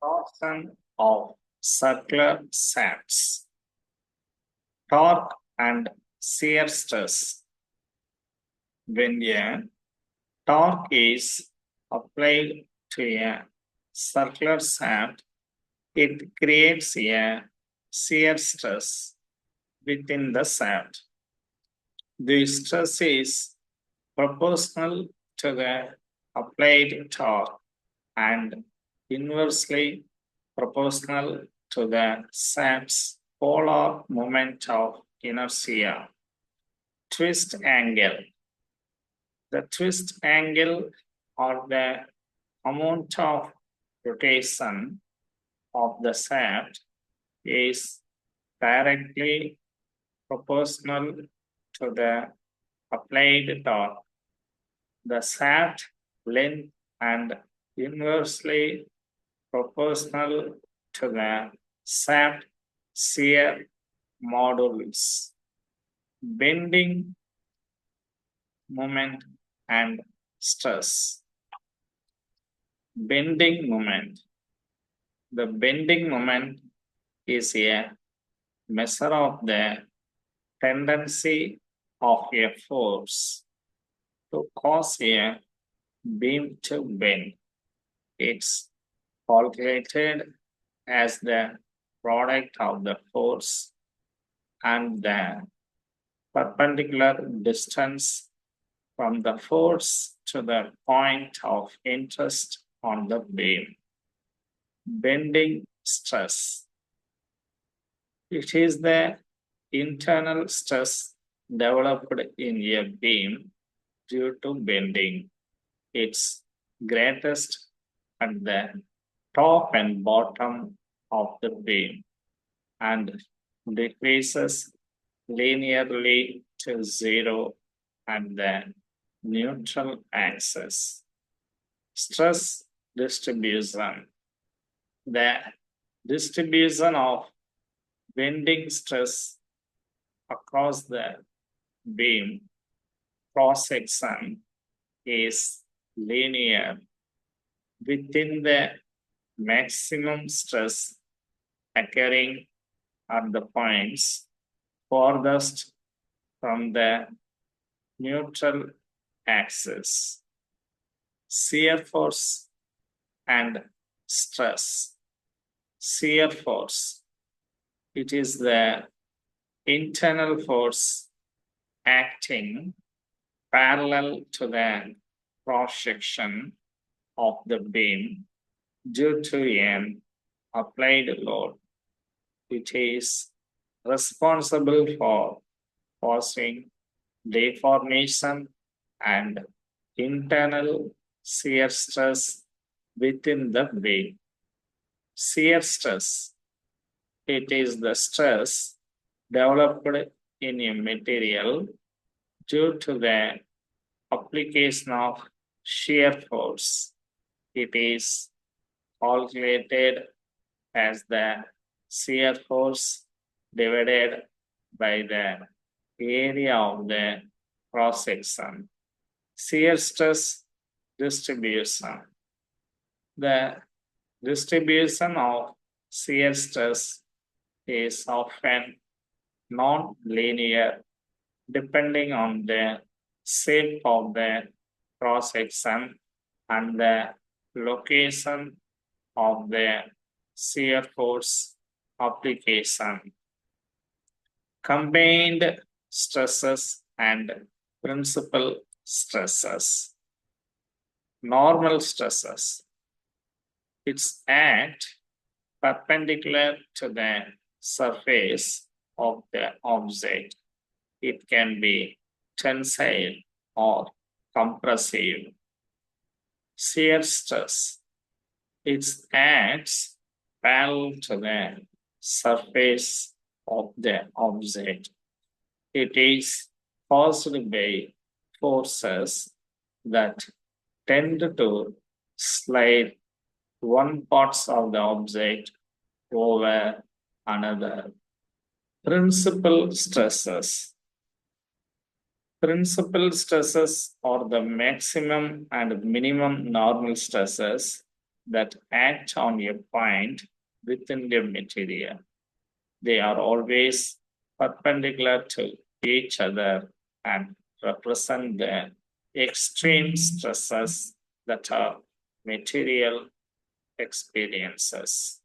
Torsion of circular shafts, torque and shear stress. When a torque is applied to a circular shaft, it creates a shear stress within the shaft. The stress is proportional to the applied torque and inversely proportional to the shaft's polar moment of inertia. Twist angle. The twist angle or the amount of rotation of the shaft is directly proportional to the applied torque. The shaft length and inversely proportional to the shaft shear modulus. Bending moment and stress. Bending moment. The bending moment is a measure of the tendency of a force to cause a beam to bend. It's calculated as the product of the force and the perpendicular distance from the force to the point of interest on the beam. Bending stress. It is the internal stress developed in a beam due to bending. It's greatest at the top and bottom of the beam and decreases linearly to zero at the neutral axis. Stress distribution. The distribution of bending stress across the beam cross section is linear within the maximum stress occurring at the points farthest from the neutral axis. Shear force and stress. Shear force. It is the internal force acting parallel to the cross section of the beam due to an applied load. It is responsible for causing deformation and internal shear stress within the beam. Shear stress. It is the stress developed in a material due to the application of shear force. It is calculated as the shear force divided by the area of the cross section. Shear stress distribution. The distribution of shear stress is often non-linear depending on the shape of the cross section and the location of the shear force application. Combined stresses and principal stresses. Normal stresses. It's at perpendicular to the surface of the object. It can be tensile or compressive. Shear stress. It acts parallel to the surface of the object. It is caused by forces that tend to slide one part of the object over another. Principal stresses. Principal stresses are the maximum and minimum normal stresses that act on a point within the material. They are always perpendicular to each other and represent the extreme stresses that are material experiences.